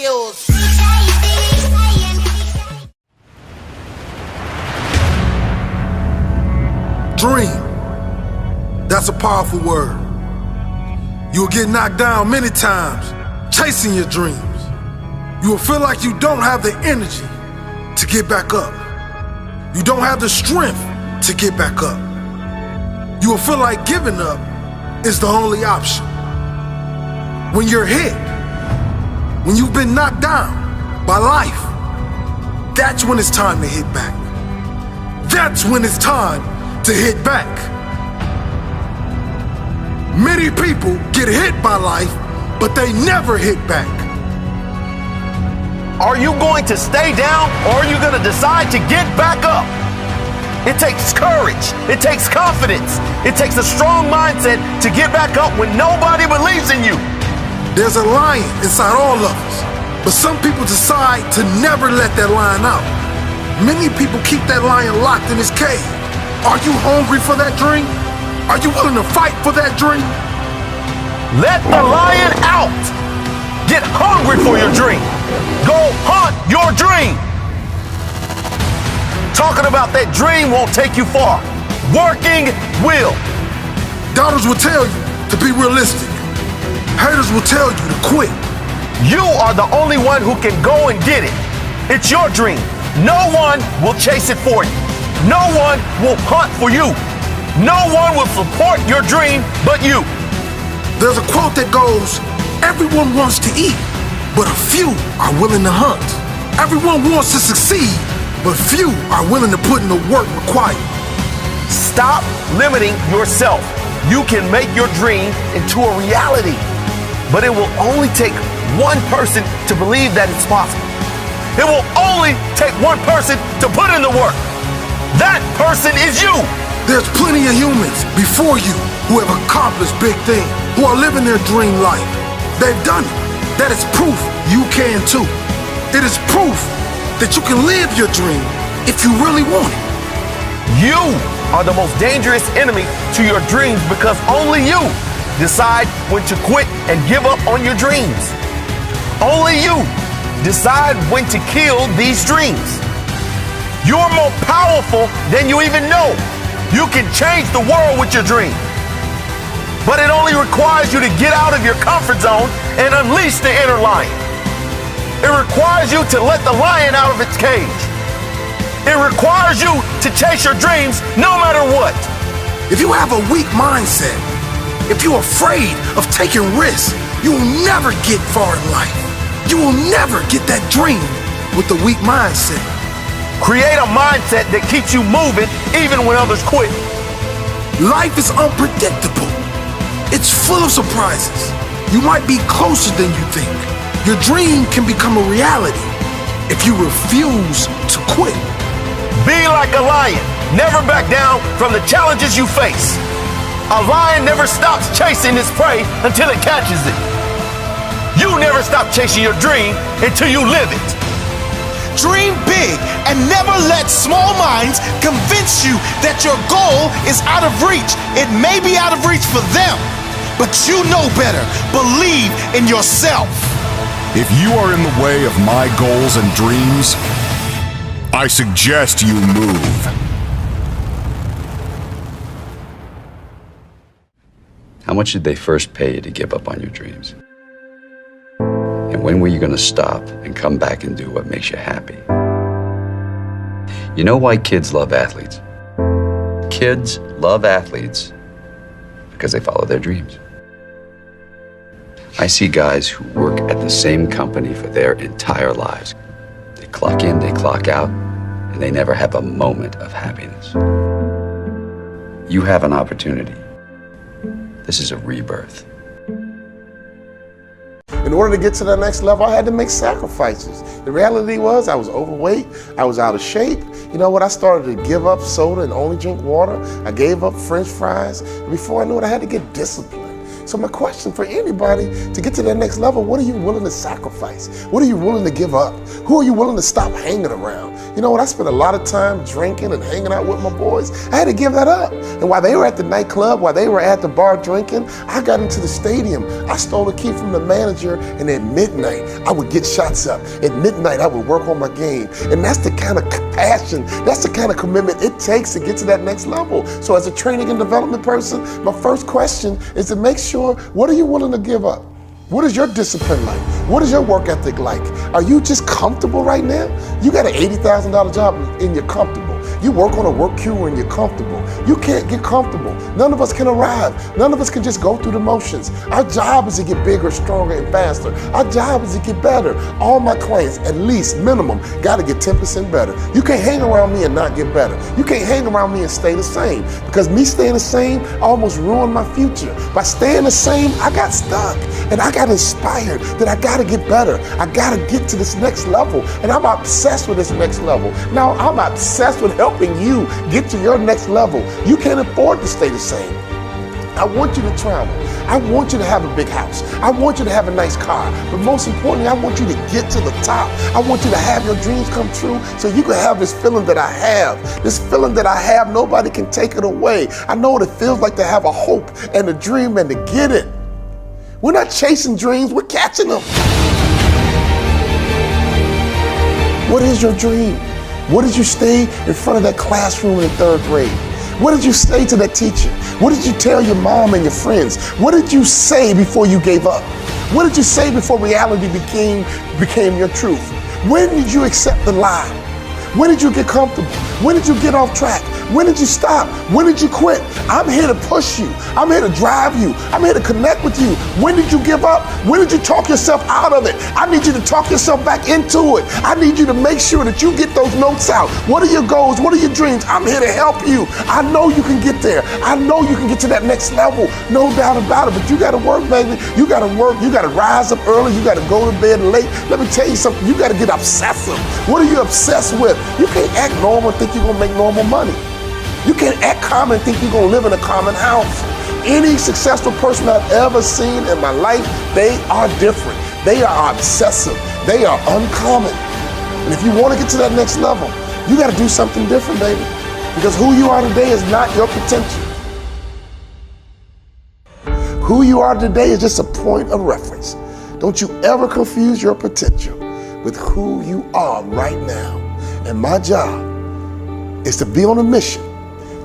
Studios. Dream. That's a powerful word. You'll get knocked down many times chasing your dreams. You will feel like you don't have the energy to get back up. You don't have the strength to get back up. You will feel like giving up is the only option. When you're hit, when you've been knocked down by life, that's when it's time to hit back. That's when it's time to hit back. Many people get hit by life, but they never hit back. Are you going to stay down, or are you going to decide to get back up? It takes courage. It takes confidence. It takes a strong mindset to get back up when nobody believes in you. There's a lion inside all of us, but some people decide to never let that lion out. Many people keep that lion locked in his cage. Are you hungry for that dream? Are you willing to fight for that dream? Let the lion out. Get hungry for your dream. Go hunt your dream. Talking about that dream won't take you far. Working will. Doubters will tell you to be realistic. Haters will tell you to quit. You are the only one who can go and get it. It's your dream. No one will chase it for you. No one will hunt for you. No one will support your dream but you. There's a quote that goes, everyone wants to eat, but a few are willing to hunt. Everyone wants to succeed, but few are willing to put in the work required. Stop limiting yourself. You can make your dream into a reality, but it will only take one person to believe that it's possible. It will only take one person to put in the work. That person is you. There's plenty of humans before you who have accomplished big things, who are living their dream life. They've done it. That is proof you can too. It is proof that you can live your dream if you really want it. You are the most dangerous enemy to your dreams because only you decide when to quit and give up on your dreams. Only you decide when to kill these dreams. You're more powerful than you even know. You can change the world with your dream. But it only requires you to get out of your comfort zone and unleash the inner lion. It requires you to let the lion out of its cage. It requires you to chase your dreams no matter what. If you have a weak mindset, if you're afraid of taking risks, you will never get far in life. You will never get that dream with a weak mindset. Create a mindset that keeps you moving even when others quit. Life is unpredictable. It's full of surprises. You might be closer than you think. Your dream can become a reality if you refuse to quit. Be like a lion. Never back down from the challenges you face. A lion never stops chasing its prey until it catches it. You never stop chasing your dream until you live it. Dream big and never let small minds convince you that your goal is out of reach. It may be out of reach for them, but you know better. Believe in yourself. If you are in the way of my goals and dreams, I suggest you move. How much did they first pay you to give up on your dreams? And when were you going to stop and come back and do what makes you happy? You know why kids love athletes? Kids love athletes because they follow their dreams. I see guys who work at the same company for their entire lives. They clock in, they clock out, and they never have a moment of happiness. You have an opportunity. This is a rebirth. In order to get to the next level, I had to make sacrifices. The reality was I was overweight, I was out of shape. You know what, I started to give up soda and only drink water. I gave up French fries. Before I knew it, I had to get disciplined. So my question for anybody, to get to that next level, what are you willing to sacrifice? What are you willing to give up? Who are you willing to stop hanging around? You know what? I spent a lot of time drinking and hanging out with my boys. I had to give that up. And while they were at the nightclub, while they were at the bar drinking, I got into the stadium. I stole a key from the manager, and at midnight, I would get shots up. At midnight, I would work on my game. And that's the kind of passion, that's the kind of commitment it takes to get to that next level. So as a training and development person, my first question is to make sure, what are you willing to give up? What is your discipline like? What is your work ethic like? Are you just comfortable right now? You got an $80,000 job and you're comfortable. You work on a work queue and you're comfortable. You can't get comfortable. None of us can arrive. None of us can just go through the motions. Our job is to get bigger, stronger, and faster. Our job is to get better. All my clients, at least minimum, got to get 10% better. You can't hang around me and not get better. You can't hang around me and stay the same, because me staying the same almost ruined my future. By staying the same, I got stuck and I got inspired that I got to get better. I got to get to this next level, and I'm obsessed with this next level. Now I'm obsessed with helping you get to your next level. You can't afford to stay the same. I want you to travel. I want you to have a big house. I want you to have a nice car. But most importantly, I want you to get to the top. I want you to have your dreams come true so you can have this feeling that I have. This feeling that I have, nobody can take it away. I know what it feels like to have a hope and a dream and to get it. We're not chasing dreams, we're catching them. What is your dream? What did you stay in front of that classroom in the 3rd grade? What did you say to that teacher? What did you tell your mom and your friends? What did you say before you gave up? What did you say before reality became your truth? When did you accept the lie? When did you get comfortable? When did you get off track? When did you stop? When did you quit? I'm here to push you. I'm here to drive you. I'm here to connect with you. When did you give up? When did you talk yourself out of it? I need you to talk yourself back into it. I need you to make sure that you get those notes out. What are your goals? What are your dreams? I'm here to help you. I know you can get there. I know you can get to that next level. No doubt about it. But you got to work, baby. You got to work. You got to rise up early. You got to go to bed late. Let me tell you something. You got to get obsessive. What are you obsessed with? You can't act normal and think you're going to make normal money. You can't act common and think you're gonna live in a common house. Any successful person I've ever seen in my life, they are different. They are obsessive. They are uncommon. And if you wanna get to that next level, you gotta do something different, baby. Because who you are today is not your potential. Who you are today is just a point of reference. Don't you ever confuse your potential with who you are right now. And my job is to be on a mission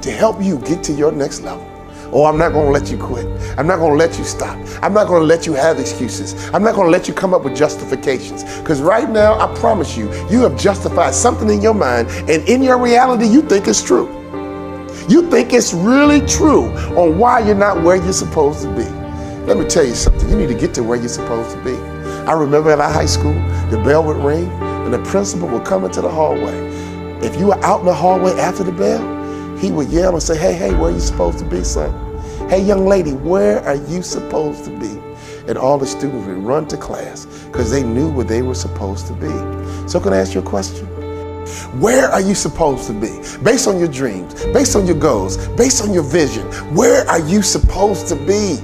to help you get to your next level. Oh, I'm not gonna let you quit. I'm not gonna let you stop. I'm not gonna let you have excuses. I'm not gonna let you come up with justifications. Because right now, I promise you, you have justified something in your mind, and in your reality, you think it's true. You think it's really true on why you're not where you're supposed to be. Let me tell you something, you need to get to where you're supposed to be. I remember at our high school, the bell would ring, and the principal would come into the hallway. If you were out in the hallway after the bell, he would yell and say, hey, where are you supposed to be, son? Hey, young lady, where are you supposed to be? And all the students would run to class because they knew where they were supposed to be. So can I ask you a question? Where are you supposed to be? Based on your dreams, based on your goals, based on your vision, where are you supposed to be?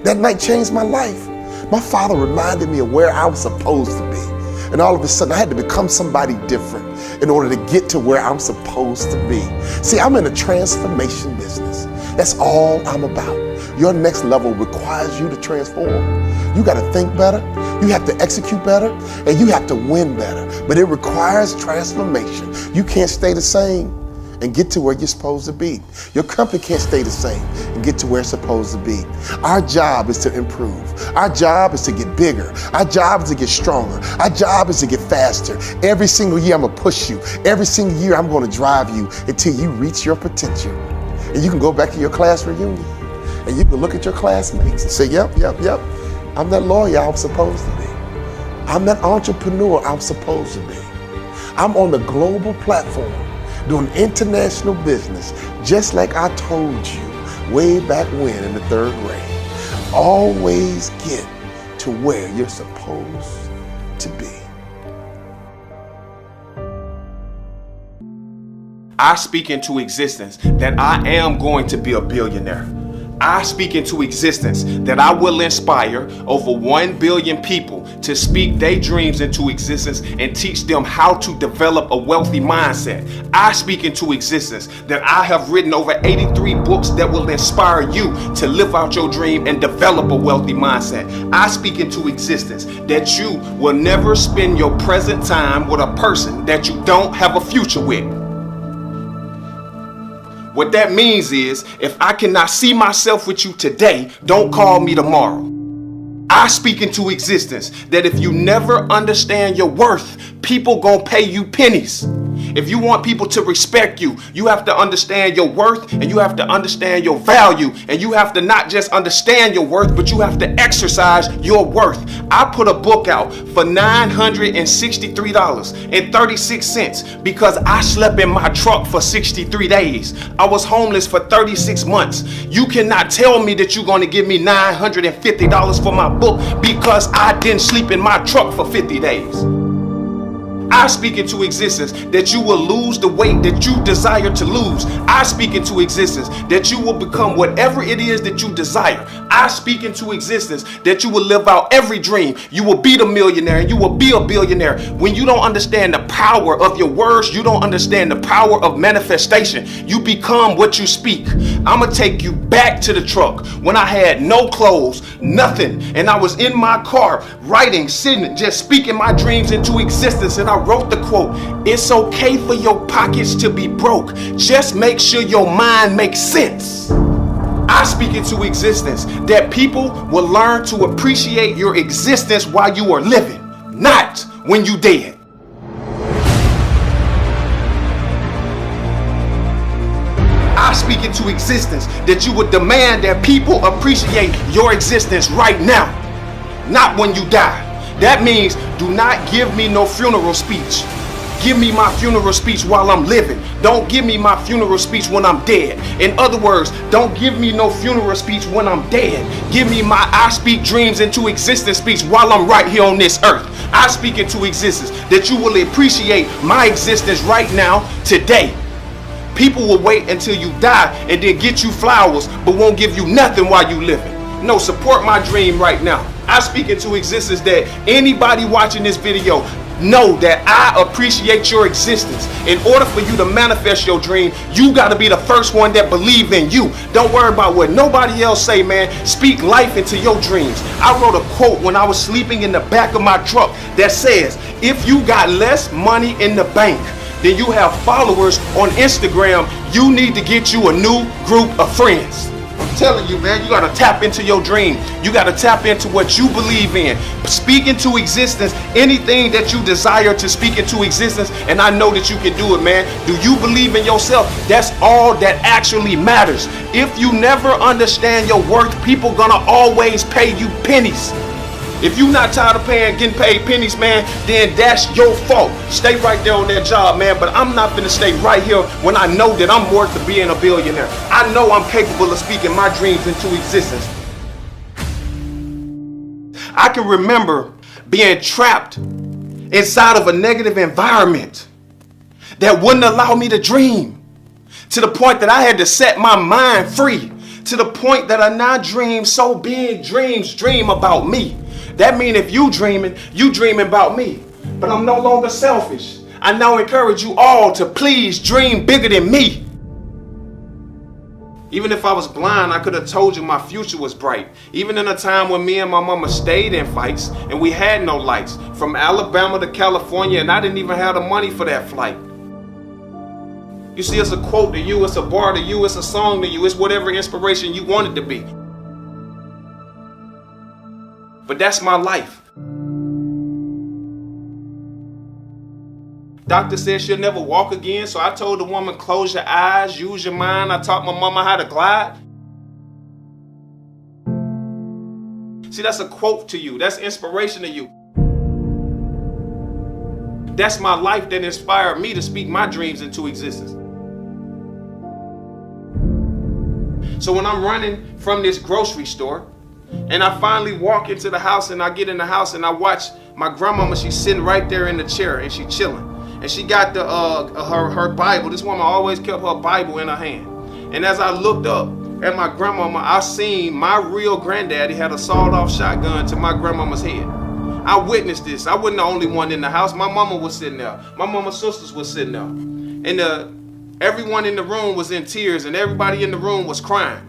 That night changed my life. My father reminded me of where I was supposed to be. And all of a sudden, I had to become somebody different in order to get to where I'm supposed to be. See, I'm in a transformation business. That's all I'm about. Your next level requires you to transform. You got to think better, you have to execute better, and you have to win better. But it requires transformation. You can't stay the same and get to where you're supposed to be. Your company can't stay the same and get to where it's supposed to be. Our job is to improve. Our job is to get bigger. Our job is to get stronger. Our job is to get faster. Every single year I'm gonna push you. Every single year I'm gonna drive you until you reach your potential. And you can go back to your class reunion and you can look at your classmates and say, yep, I'm that lawyer I'm supposed to be. I'm that entrepreneur I'm supposed to be. I'm on the global platform doing international business, just like I told you way back when in the 3rd grade. Always get to where you're supposed to be. I speak into existence that I am going to be a billionaire. I speak into existence that I will inspire over 1 billion people to speak their dreams into existence and teach them how to develop a wealthy mindset. I speak into existence that I have written over 83 books that will inspire you to live out your dream and develop a wealthy mindset. I speak into existence that you will never spend your present time with a person that you don't have a future with. What that means is, if I cannot see myself with you today, don't call me tomorrow. I speak into existence that if you never understand your worth, people gonna pay you pennies. If you want people to respect you, you have to understand your worth and you have to understand your value. And you have to not just understand your worth, but you have to exercise your worth. I put a book out for $963.36 because I slept in my truck for 63 days. I was homeless for 36 months. You cannot tell me that you're going to give me $950 for my book because I didn't sleep in my truck for 50 days. I speak into existence that you will lose the weight that you desire to lose. I speak into existence that you will become whatever it is that you desire. I speak into existence that you will live out every dream. You will be the millionaire and you will be a billionaire. When you don't understand the power of your words, you don't understand the power of manifestation. You become what you speak. I'm going to take you back to the truck when I had no clothes, nothing. And I was in my car writing, sitting, just speaking my dreams into existence. And I wrote the quote, "It's okay for your pockets to be broke. Just make sure your mind makes sense." I speak into existence that people will learn to appreciate your existence while you are living, not when you dead. I speak into existence that you would demand that people appreciate your existence right now, not when you die. That means do not give me no funeral speech. Give me my funeral speech while I'm living. Don't give me my funeral speech when I'm dead. In other words, don't give me no funeral speech when I'm dead. Give me my I speak dreams into existence speech while I'm right here on this earth. I speak into existence that you will appreciate my existence right now, today. People will wait until you die and then get you flowers, but won't give you nothing while you living. No, support my dream right now. I speak into existence that anybody watching this video know that I appreciate your existence. In order for you to manifest your dream, you got to be the first one that believe in you. Don't worry about what nobody else say, man. Speak life into your dreams. I wrote a quote when I was sleeping in the back of my truck that says, if you got less money in the bank than you have followers on Instagram, you need to get you a new group of friends. I'm telling you, man, you got to tap into your dream. You got to tap into what you believe in. Speak into existence anything that you desire to speak into existence, and I know that you can do it, man. Do you believe in yourself? That's all that actually matters. If you never understand your worth, people gonna always pay you pennies. If you're not tired of getting paid pennies, man, then that's your fault. Stay right there on that job, man. But I'm not gonna stay right here when I know that I'm worth of being a billionaire. I know I'm capable of speaking my dreams into existence. I can remember being trapped inside of a negative environment that wouldn't allow me to dream, to the point that I had to set my mind free, to the point that I now dream so big, dream about me. That means if you dreaming about me. But I'm no longer selfish. I now encourage you all to please dream bigger than me. Even if I was blind, I could have told you my future was bright. Even in a time when me and my mama stayed in fights and we had no lights. From Alabama to California, and I didn't even have the money for that flight. You see, it's a quote to you, it's a bar to you, it's a song to you, it's whatever inspiration you want it to be. But that's my life. Doctor said she'll never walk again, so I told the woman, close your eyes, use your mind. I taught my mama how to glide. See, that's a quote to you. That's inspiration to you. That's my life that inspired me to speak my dreams into existence. So when I'm running from this grocery store, and I finally walk into the house, and I get in the house and I watch my grandmama. She's sitting right there in the chair and she's chilling. And she got the her Bible. This woman always kept her Bible in her hand. And as I looked up, at my grandmama, I seen my real granddaddy had a sawed-off shotgun to my grandmama's head. I witnessed this. I wasn't the only one in the house. My mama was sitting there. My mama's sisters was sitting there. And everyone in the room was in tears, and everybody in the room was crying.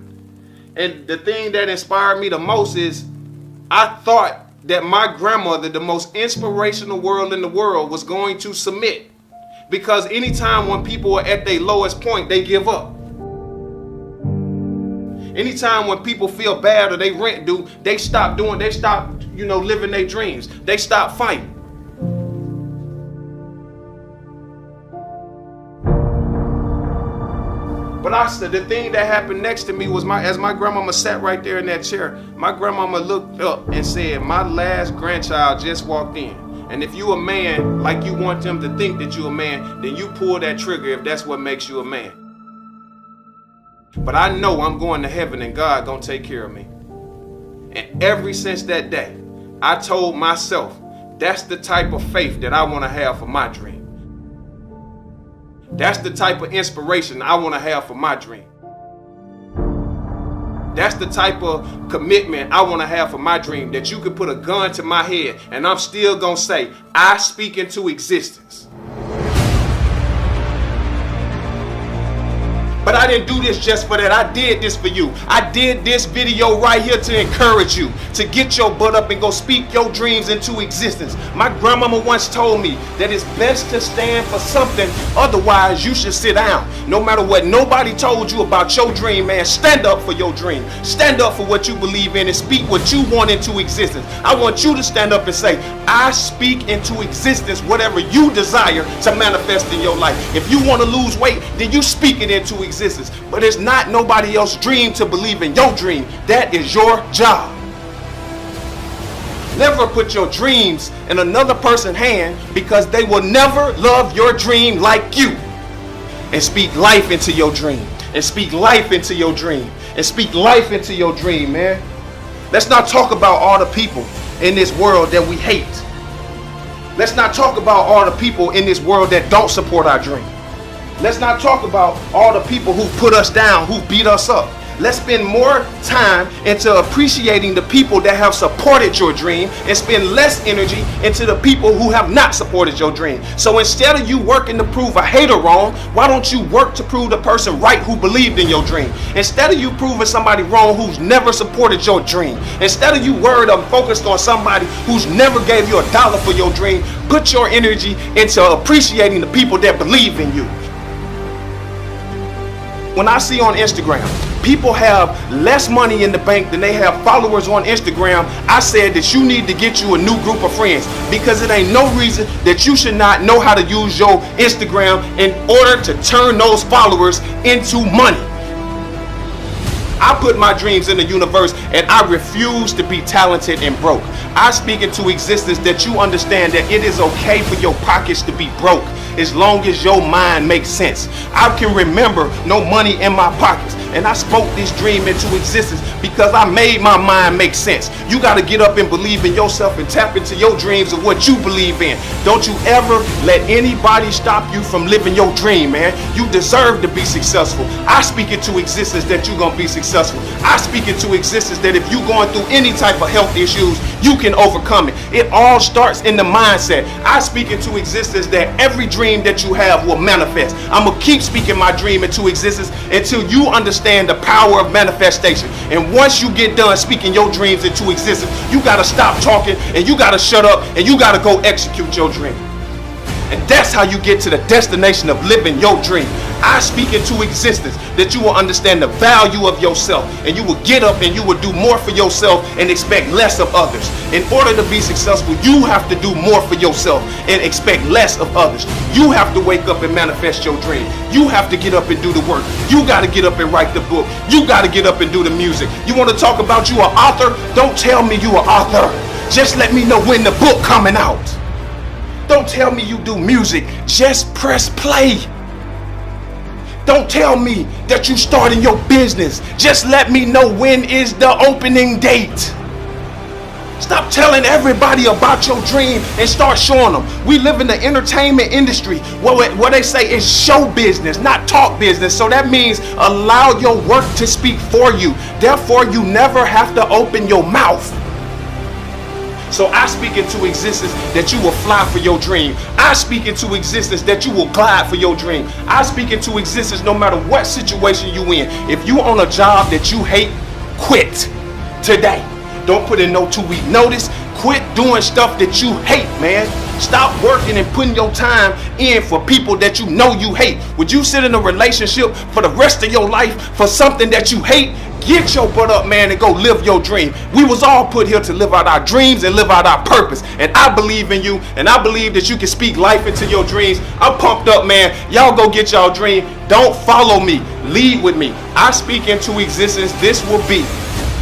And the thing that inspired me the most is I thought that my grandmother, the most inspirational world in the world, was going to submit. Because anytime when people are at their lowest point, they give up. Anytime when people feel bad or they rent due, they stop living their dreams. They stop fighting. But the thing that happened next to me was as my grandmama sat right there in that chair, my grandmama looked up and said, my last grandchild just walked in. And if you a man, like you want them to think that you a man, then you pull that trigger if that's what makes you a man. But I know I'm going to heaven and God gonna take care of me. And ever since that day, I told myself, that's the type of faith that I want to have for my dream. That's the type of inspiration I want to have for my dream. That's the type of commitment I want to have for my dream, that you could put a gun to my head and I'm still gonna say, I speak into existence. But I didn't do this just for that. I did this for you. I did this video right here to encourage you to get your butt up and go speak your dreams into existence. My grandmama once told me that it's best to stand for something, otherwise you should sit down. No matter what nobody told you about your dream, man, stand up for your dream. Stand up for what you believe in and speak what you want into existence. I want you to stand up and say, I speak into existence whatever you desire to manifest in your life. If you want to lose weight, then you speak it into existence. But it's not nobody else's dream to believe in your dream. That is your job. Never put your dreams in another person's hand, because they will never love your dream like you. And speak life into your dream. And speak life into your dream. And speak life into your dream, man. Let's not talk about all the people in this world that we hate. Let's not talk about all the people in this world that don't support our dream. Let's not talk about all the people who put us down, who beat us up. Let's spend more time into appreciating the people that have supported your dream, and spend less energy into the people who have not supported your dream. So instead of you working to prove a hater wrong, why don't you work to prove the person right who believed in your dream? Instead of you proving somebody wrong who's never supported your dream, instead of you worried or focused on somebody who's never gave you $1 for your dream, put your energy into appreciating the people that believe in you. When I see on Instagram, people have less money in the bank than they have followers on Instagram, I said that you need to get you a new group of friends, because it ain't no reason that you should not know how to use your Instagram in order to turn those followers into money. I put my dreams in the universe, and I refuse to be talented and broke. I speak into existence that you understand that it is okay for your pockets to be broke, as long as your mind makes sense. I can remember no money in my pockets, and I spoke this dream into existence because I made my mind make sense. You got to get up and believe in yourself and tap into your dreams of what you believe in. Don't you ever let anybody stop you from living your dream, man. You deserve to be successful. I speak into existence that you're going to be successful. I speak into existence that if you're going through any type of health issues, you can overcome it. It all starts in the mindset. I speak into existence that every dream that you have will manifest. I'm going to keep speaking my dream into existence until you understand the power of manifestation. And once you get done speaking your dreams into existence, you got to stop talking, and you got to shut up, and you got to go execute your dream. And that's how you get to the destination of living your dream. I speak into existence that you will understand the value of yourself, and you will get up and you will do more for yourself and expect less of others. In order to be successful, you have to do more for yourself and expect less of others. You have to wake up and manifest your dream. You have to get up and do the work. You got to get up and write the book. You got to get up and do the music. You want to talk about you an author? Don't tell me you an author. Just let me know when the book coming out. Don't tell me you do music. Just press play. Don't tell me that you starting your business. Just let me know when is the opening date. Stop telling everybody about your dream and start showing them. We live in the entertainment industry where they say it's show business, not talk business. So that means allow your work to speak for you. Therefore, you never have to open your mouth. So I speak into existence that you will fly for your dream. I speak into existence that you will glide for your dream. I speak into existence no matter what situation you in. If you on a job that you hate, quit today. Don't put in no 2-week notice. Quit doing stuff that you hate, man. Stop working and putting your time in for people that you know you hate. Would you sit in a relationship for the rest of your life for something that you hate? Get your butt up, man, and go live your dream. We was all put here to live out our dreams and live out our purpose. And I believe in you, and I believe that you can speak life into your dreams. I'm pumped up, man. Y'all go get y'all dream. Don't follow me. Lead with me. I speak into existence. This will be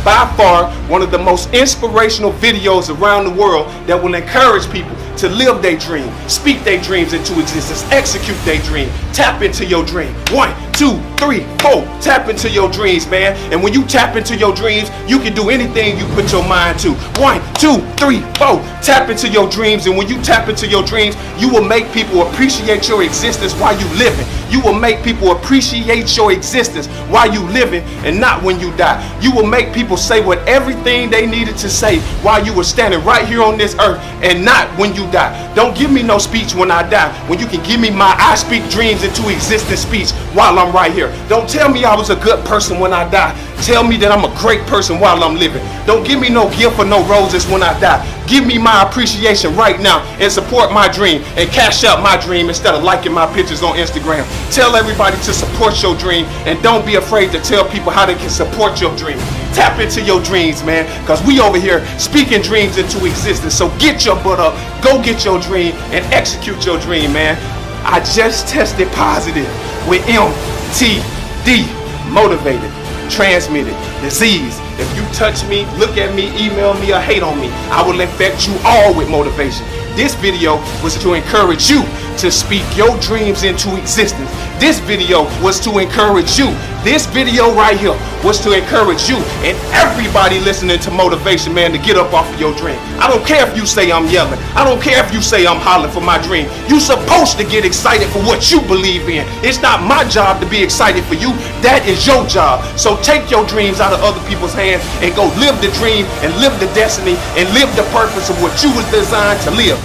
by far one of the most inspirational videos around the world that will encourage people to live their dream, speak their dreams into existence, execute their dream, tap into your dream. 1, 2, 3, 4. Tap into your dreams, man. And when you tap into your dreams, you can do anything you put your mind to. 1, 2, 3, 4. Tap into your dreams, and when you tap into your dreams, you will make people appreciate your existence while you living. You will make people appreciate your existence while you living and not when you die. You will make people say what everything they needed to say while you were standing right here on this earth and not when you die. Don't give me no speech when I die, when you can give me my I speak dreams into existence speech while I'm right here. Don't tell me I was a good person when I die. Tell me that I'm a great person while I'm living. Don't give me no gift or no roses when I die. Give me my appreciation right now and support my dream and cash out my dream instead of liking my pictures on Instagram. Tell everybody to support your dream and don't be afraid to tell people how they can support your dream. Tap into your dreams, man, because we over here speaking dreams into existence. So get your butt up, go get your dream and execute your dream, man. I just tested positive with MTD, motivated, transmitted disease. If you touch me, look at me, email me, or hate on me, I will infect you all with motivation. This video was to encourage you to speak your dreams into existence. This video was to encourage you. This video right here was to encourage you and everybody listening to motivation, man, to get up off of your dream. I don't care if you say I'm yelling. I don't care if you say I'm hollering for my dream. You're supposed to get excited for what you believe in. It's not my job to be excited for you. That is your job. So take your dreams out of other people's hands and go live the dream and live the destiny and live the purpose of what you was designed to live.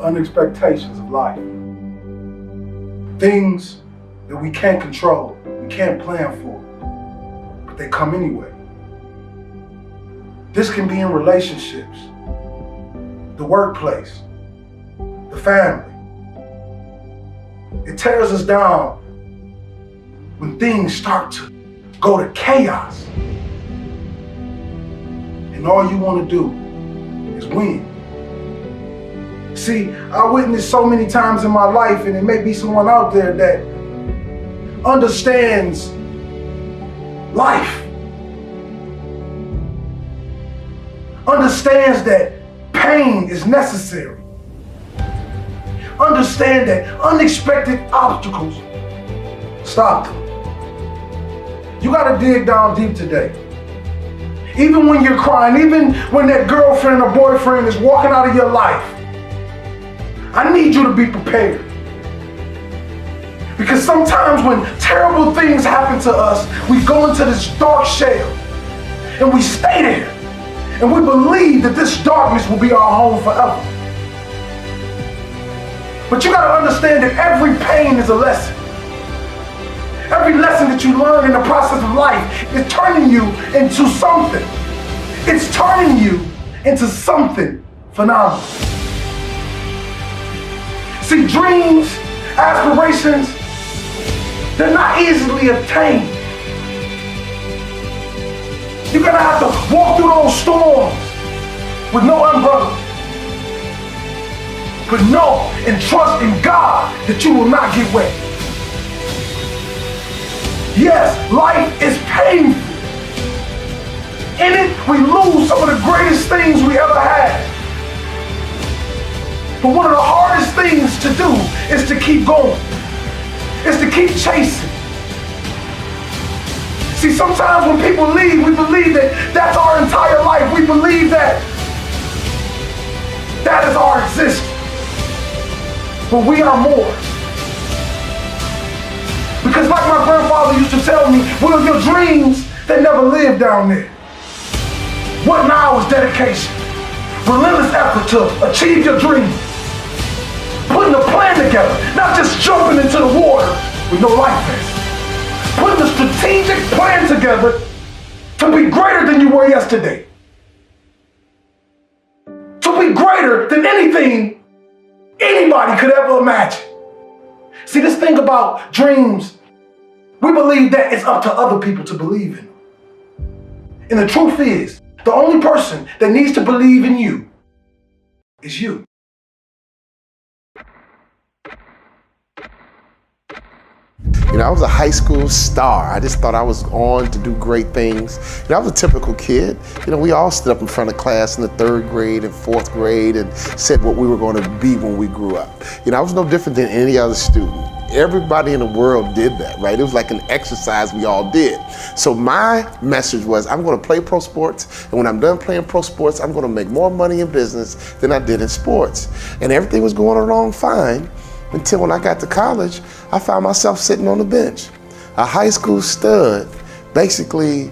Unexpectations of life. Things that we can't control, we can't plan for, but they come anyway. This can be in relationships, the workplace, the family. It tears us down when things start to go to chaos. And all you want to do is win. See, I witnessed so many times in my life, and it may be someone out there that understands life, understands that pain is necessary, understand that unexpected obstacles stop them. You gotta dig down deep today. Even when you're crying, even when that girlfriend or boyfriend is walking out of your life, I need you to be prepared. Because sometimes when terrible things happen to us, we go into this dark shell and we stay there and we believe that this darkness will be our home forever. But you gotta understand that every pain is a lesson. Every lesson that you learn in the process of life is turning you into something. It's turning you into something phenomenal. See, dreams, aspirations, they're not easily obtained. You're gonna have to walk through those storms with no umbrella. But know and trust in God that you will not get wet. Yes, life is painful. In it, we lose some of the greatest things we ever had. But one of the hardest things to do is to keep going. Is to keep chasing. See, sometimes when people leave, we believe that that's our entire life. We believe that that is our existence. But we are more. Because like my grandfather used to tell me, Will, your dreams, they never live down there. What now is dedication? Relentless effort to achieve your dreams. Putting a plan together, not just jumping into the water with no life vest. Putting a strategic plan together to be greater than you were yesterday. To be greater than anything anybody could ever imagine. See, this thing about dreams, we believe that it's up to other people to believe in them. And the truth is, the only person that needs to believe in you is you. You know, I was a high school star. I just thought I was on to do great things. You know, I was a typical kid. You know, we all stood up in front of class in the 3rd grade and 4th grade and said what we were going to be when we grew up. You know, I was no different than any other student. Everybody in the world did that, right? It was like an exercise we all did. So my message was, I'm going to play pro sports, and when I'm done playing pro sports, I'm going to make more money in business than I did in sports. And everything was going along fine until when I got to college, I found myself sitting on the bench. A high school stud basically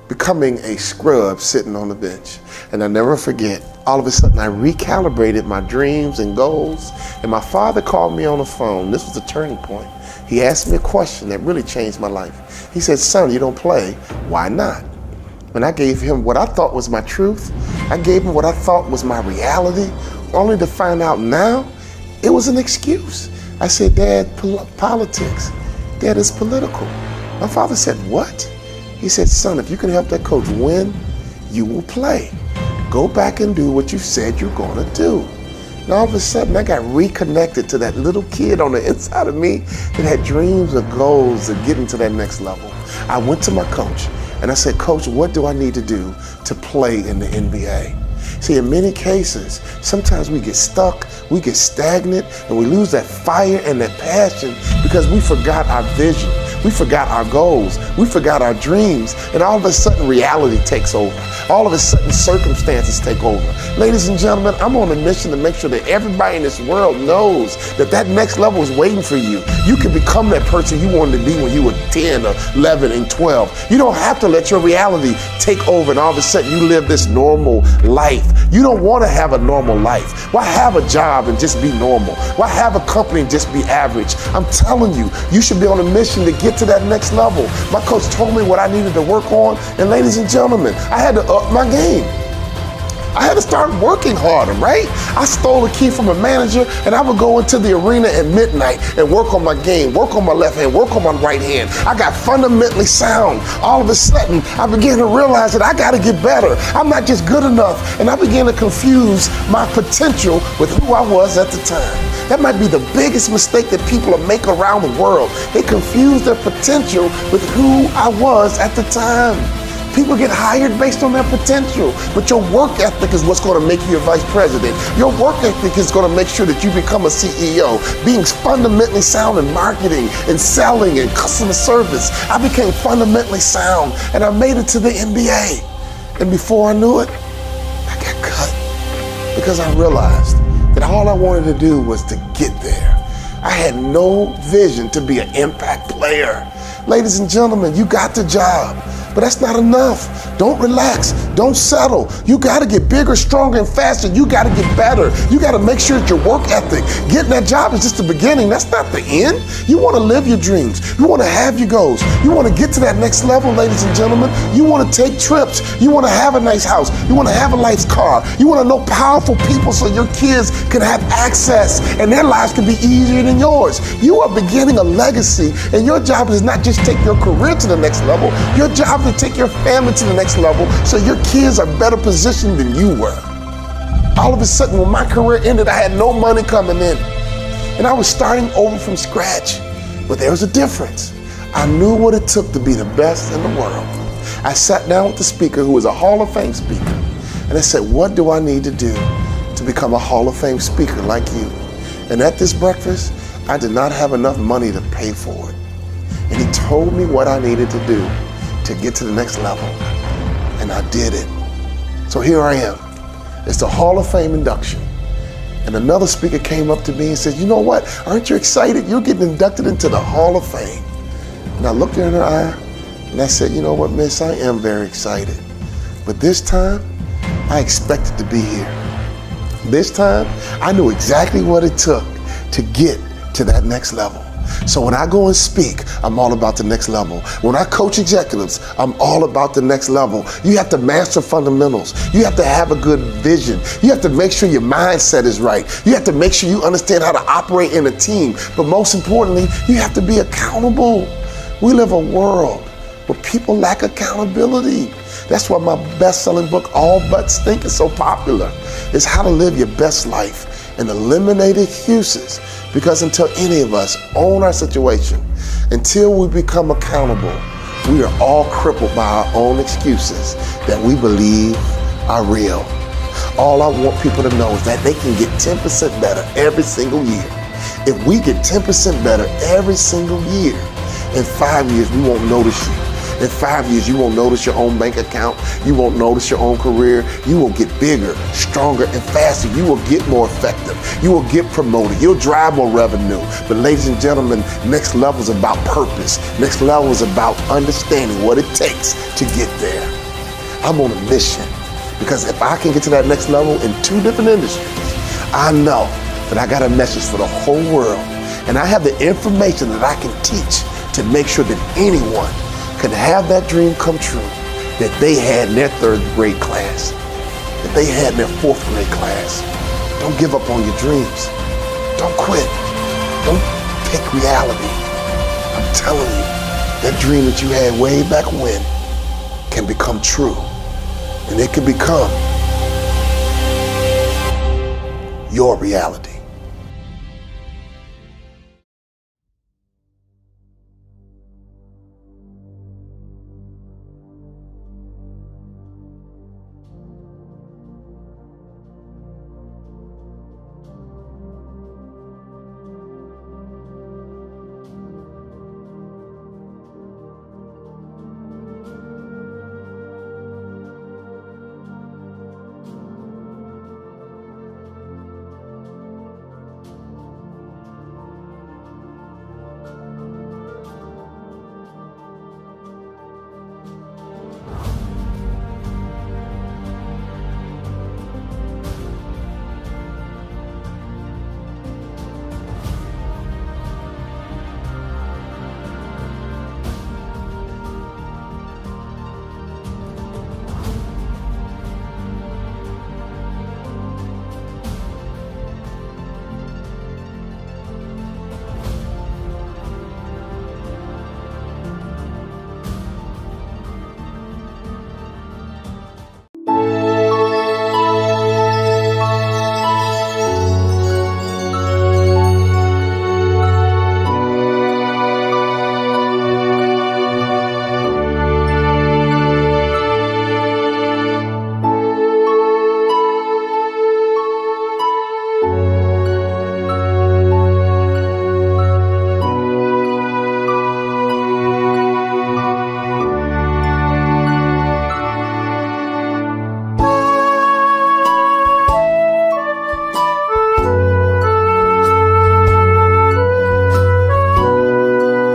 becoming a scrub sitting on the bench. And I'll never forget, all of a sudden I recalibrated my dreams and goals, and my father called me on the phone. This was a turning point. He asked me a question that really changed my life. He said, son, you don't play, why not? When I gave him what I thought was my truth, I gave him what I thought was my reality, only to find out now it was an excuse. I said, Dad, politics. Dad, it's political. My father said, what? He said, son, if you can help that coach win, you will play. Go back and do what you said you're gonna do. And all of a sudden, I got reconnected to that little kid on the inside of me that had dreams and goals of getting to that next level. I went to my coach and I said, Coach, what do I need to do to play in the NBA? See, in many cases, sometimes we get stuck, we get stagnant, and we lose that fire and that passion because we forgot our vision. We forgot our goals. We forgot our dreams. And all of a sudden, reality takes over. All of a sudden, circumstances take over. Ladies and gentlemen, I'm on a mission to make sure that everybody in this world knows that that next level is waiting for you. You can become that person you wanted to be when you were 10 or 11 and 12. You don't have to let your reality take over and all of a sudden you live this normal life. You don't want to have a normal life. Why have a job and just be normal? Why have a company and just be average? I'm telling you, you should be on a mission to get to that next level. My coach told me what I needed to work on, and ladies and gentlemen, I had to up my game. I had to start working harder, right? I stole a key from a manager and I would go into the arena at midnight and work on my game, work on my left hand, work on my right hand. I got fundamentally sound. All of a sudden, I began to realize that I got to get better. I'm not just good enough. And I began to confuse my potential with who I was at the time. That might be the biggest mistake that people make around the world. They confuse their potential with who I was at the time. People get hired based on their potential, but your work ethic is what's going to make you a vice president. Your work ethic is going to make sure that you become a CEO. Being fundamentally sound in marketing and selling and customer service, I became fundamentally sound and I made it to the NBA. And before I knew it, I got cut because I realized that all I wanted to do was to get there. I had no vision to be an impact player. Ladies and gentlemen, you got the job, but that's not enough. Don't relax, don't settle. You gotta get bigger, stronger, and faster. You gotta get better. You gotta make sure that your work ethic, getting that job is just the beginning. That's not the end. You wanna live your dreams. You wanna have your goals. You wanna get to that next level, ladies and gentlemen. You wanna take trips. You wanna have a nice house. You wanna have a nice car. You wanna know powerful people so your kids can have access and their lives can be easier than yours. You are beginning a legacy, and your job is not just take your career to the next level. Your job is to take your family to the next level so your kids are better positioned than you were. All of a sudden, when my career ended, I had no money coming in. And I was starting over from scratch. But there was a difference. I knew what it took to be the best in the world. I sat down with the speaker, who was a Hall of Fame speaker, and I said, what do I need to do to become a Hall of Fame speaker like you? And at this breakfast, I did not have enough money to pay for it. And he told me what I needed to do to get to the next level. And I did it. So here I am. It's the Hall of Fame induction. And another speaker came up to me and said, you know what? Aren't you excited? You're getting inducted into the Hall of Fame. And I looked her in her eye and I said, you know what, miss, I am very excited. But this time, I expected to be here. This time, I knew exactly what it took to get to that next level. So when I go and speak, I'm all about the next level. When I coach executives, I'm all about the next level. You have to master fundamentals. You have to have a good vision. You have to make sure your mindset is right. You have to make sure you understand how to operate in a team. But most importantly, you have to be accountable. We live a world where people lack accountability. That's why my best-selling book, All But Stink, is so popular. It's how to live your best life and eliminate excuses. Because until any of us own our situation, until we become accountable, we are all crippled by our own excuses that we believe are real. All I want people to know is that they can get 10% better every single year. If we get 10% better every single year, in 5 years, we won't notice you. In 5 years, you won't notice your own bank account. You won't notice your own career. You will get bigger, stronger, and faster. You will get more effective. You will get promoted. You'll drive more revenue. But ladies and gentlemen, next level is about purpose. Next level is about understanding what it takes to get there. I'm on a mission because if I can get to that next level in 2 different industries, I know that I got a message for the whole world. And I have the information that I can teach to make sure that anyone can have that dream come true that they had in their 3rd grade class, that they had in their 4th grade class. Don't give up on your dreams. Don't quit. Don't pick reality. I'm telling you, that dream that you had way back when can become true. And it can become your reality.